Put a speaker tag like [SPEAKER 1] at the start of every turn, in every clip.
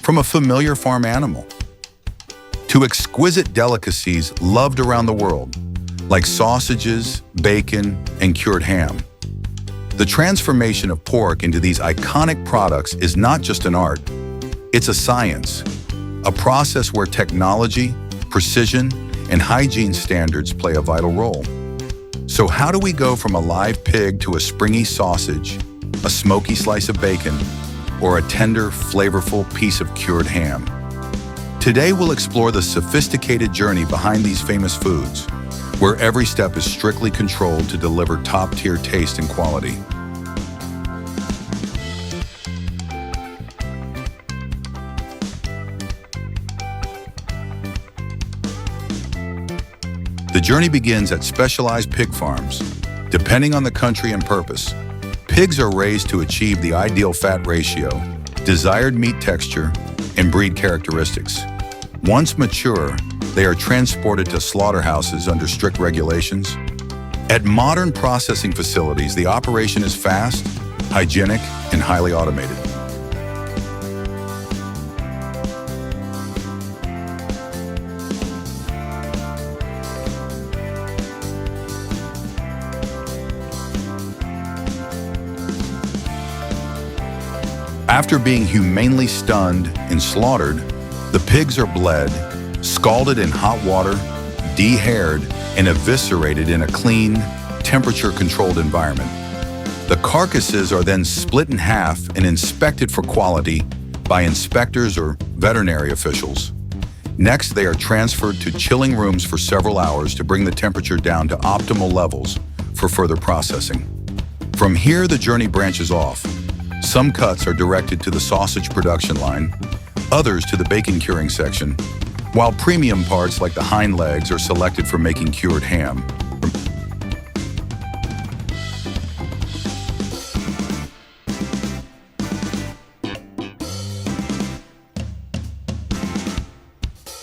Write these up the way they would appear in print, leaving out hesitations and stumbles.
[SPEAKER 1] from a familiar farm animal to exquisite delicacies loved around the world, like sausages, bacon, and cured ham. The transformation of pork into these iconic products is not just an art, it's a science, a process where technology, precision, and hygiene standards play a vital role. So how do we go from a live pig to a springy sausage, a smoky slice of bacon, or a tender, flavorful piece of cured ham? Today we'll explore the sophisticated journey behind these famous foods, where every step is strictly controlled to deliver top-tier taste and quality. The journey begins at specialized pig farms. Depending on the country and purpose, pigs are raised to achieve the ideal fat ratio, desired meat texture, and breed characteristics. Once mature, they are transported to slaughterhouses under strict regulations. At modern processing facilities, the operation is fast, hygienic, and highly automated. After being humanely stunned and slaughtered, the pigs are bled, scalded in hot water, de-haired, and eviscerated in a clean, temperature-controlled environment. The carcasses are then split in half and inspected for quality by inspectors or veterinary officials. Next, they are transferred to chilling rooms for several hours to bring the temperature down to optimal levels for further processing. From here, the journey branches off. Some cuts are directed to the sausage production line, others to the bacon curing section, while premium parts like the hind legs are selected for making cured ham.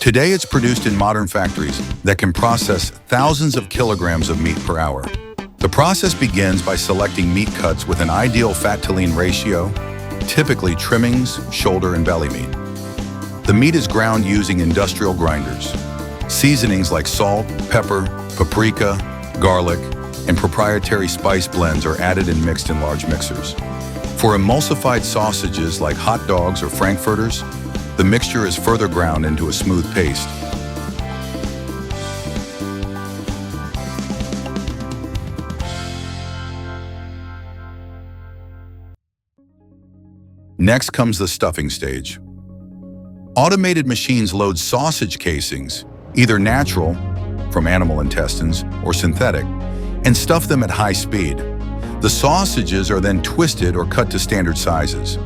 [SPEAKER 1] Today it's produced in modern factories that can process thousands of kilograms of meat per hour. The process begins by selecting meat cuts with an ideal fat-to-lean ratio, typically trimmings, shoulder, and belly meat. The meat is ground using industrial grinders. Seasonings like salt, pepper, paprika, garlic, and proprietary spice blends are added and mixed in large mixers. For emulsified sausages like hot dogs or frankfurters, the mixture is further ground into a smooth paste. Next comes the stuffing stage. Automated machines load sausage casings, either natural, from animal intestines, or synthetic, and stuff them at high speed. The sausages are then twisted or cut to standard sizes.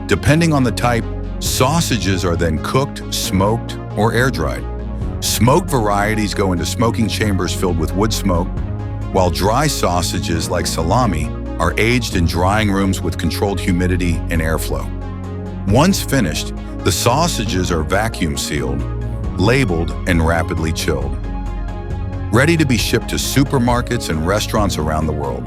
[SPEAKER 1] Depending on the type, sausages are then cooked, smoked, or air-dried. Smoked varieties go into smoking chambers filled with wood smoke, while dry sausages like salami are aged in drying rooms with controlled humidity and airflow. Once finished, the sausages are vacuum sealed, labeled, and rapidly chilled, ready to be shipped to supermarkets and restaurants around the world.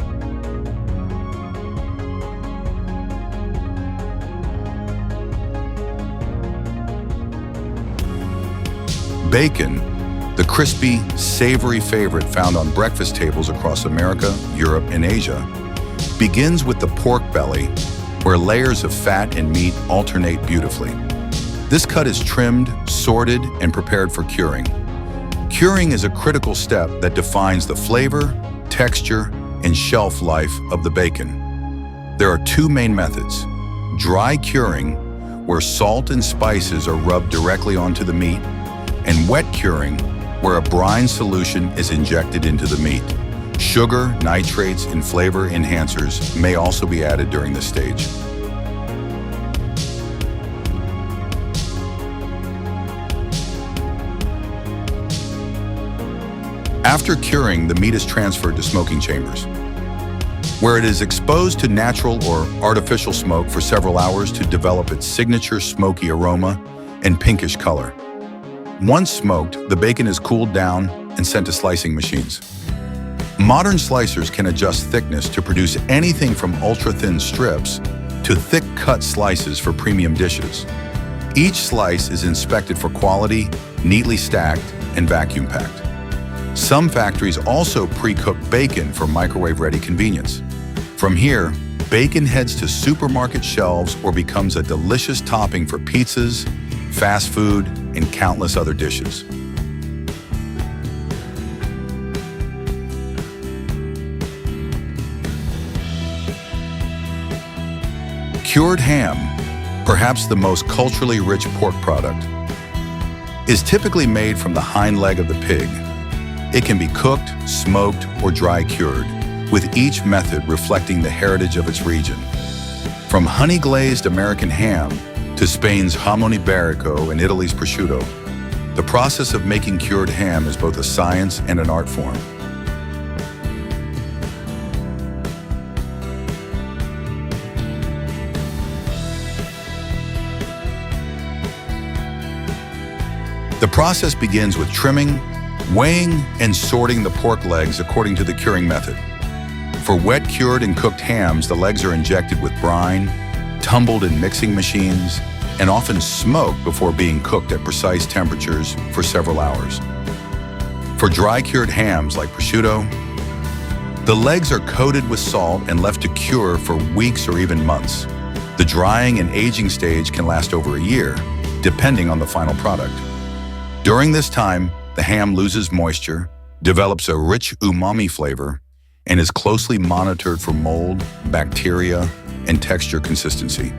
[SPEAKER 1] Bacon, the crispy, savory favorite found on breakfast tables across America, Europe, and Asia, begins with the pork belly, where layers of fat and meat alternate beautifully. This cut is trimmed, sorted, and prepared for curing. Curing is a critical step that defines the flavor, texture, and shelf life of the bacon. There are two main methods: dry curing, where salt and spices are rubbed directly onto the meat, and wet curing, where a brine solution is injected into the meat. Sugar, nitrates, and flavor enhancers may also be added during this stage. After curing, the meat is transferred to smoking chambers, where it is exposed to natural or artificial smoke for several hours to develop its signature smoky aroma and pinkish color. Once smoked, the bacon is cooled down and sent to slicing machines. Modern slicers can adjust thickness to produce anything from ultra-thin strips to thick-cut slices for premium dishes. Each slice is inspected for quality, neatly stacked, and vacuum packed. Some factories also pre-cook bacon for microwave-ready convenience. From here, bacon heads to supermarket shelves or becomes a delicious topping for pizzas, fast food, and countless other dishes. Cured ham, perhaps the most culturally rich pork product, is typically made from the hind leg of the pig. It can be cooked, smoked, or dry cured, with each method reflecting the heritage of its region. From honey-glazed American ham to Spain's jamón ibérico and Italy's prosciutto, the process of making cured ham is both a science and an art form. The process begins with trimming, weighing, and sorting the pork legs according to the curing method. For wet cured and cooked hams, the legs are injected with brine, tumbled in mixing machines, and often smoked before being cooked at precise temperatures for several hours. For dry cured hams like prosciutto, the legs are coated with salt and left to cure for weeks or even months. The drying and aging stage can last over a year, depending on the final product. During this time, the ham loses moisture, develops a rich umami flavor, and is closely monitored for mold, bacteria, and texture consistency.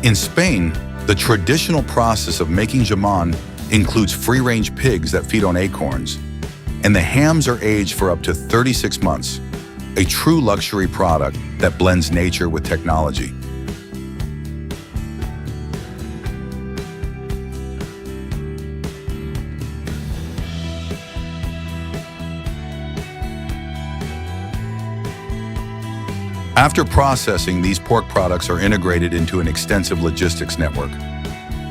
[SPEAKER 1] In Spain, the traditional process of making jamón includes free-range pigs that feed on acorns, and the hams are aged for up to 36 months. A true luxury product that blends nature with technology. After processing, these pork products are integrated into an extensive logistics network.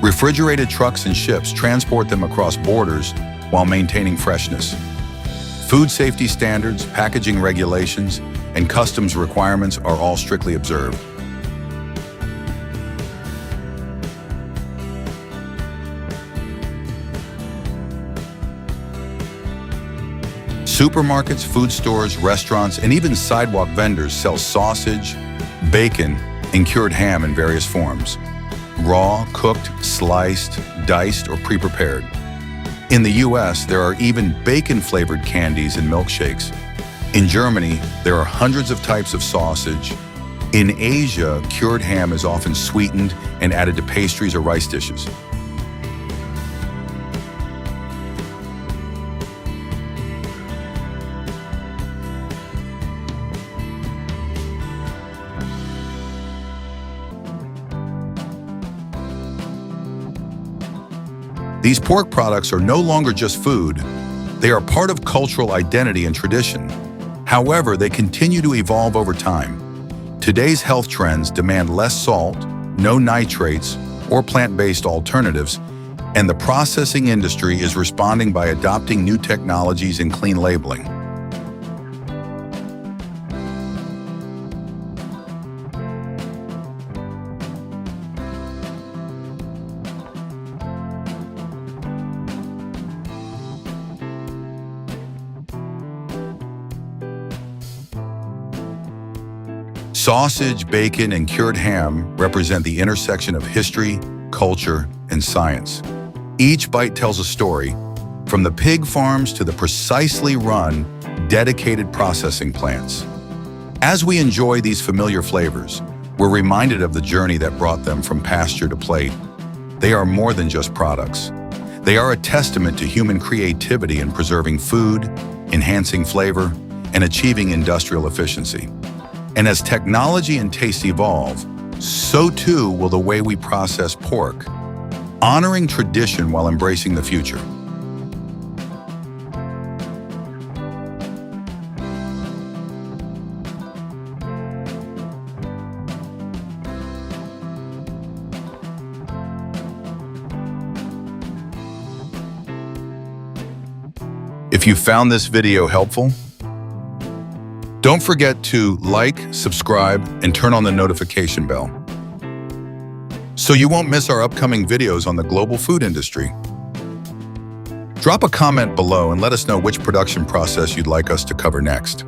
[SPEAKER 1] Refrigerated trucks and ships transport them across borders while maintaining freshness. Food safety standards, packaging regulations, and customs requirements are all strictly observed. Supermarkets, food stores, restaurants, and even sidewalk vendors sell sausage, bacon, and cured ham in various forms: raw, cooked, sliced, diced, or pre-prepared. In the US, there are even bacon-flavored candies and milkshakes. In Germany, there are hundreds of types of sausage. In Asia, cured ham is often sweetened and added to pastries or rice dishes. These pork products are no longer just food. They are part of cultural identity and tradition. However, they continue to evolve over time. Today's health trends demand less salt, no nitrates, or plant-based alternatives, and the processing industry is responding by adopting new technologies and clean labeling. Sausage, bacon, and cured ham represent the intersection of history, culture, and science. Each bite tells a story, from the pig farms to the precisely run, dedicated processing plants. As we enjoy these familiar flavors, we're reminded of the journey that brought them from pasture to plate. They are more than just products. They are a testament to human creativity in preserving food, enhancing flavor, and achieving industrial efficiency. And as technology and taste evolve, so too will the way we process pork, honoring tradition while embracing the future. If you found this video helpful, Don't forget to like, subscribe, and turn on the notification bell so you won't miss our upcoming videos on the global food industry. Drop a comment below and let us know which production process you'd like us to cover next.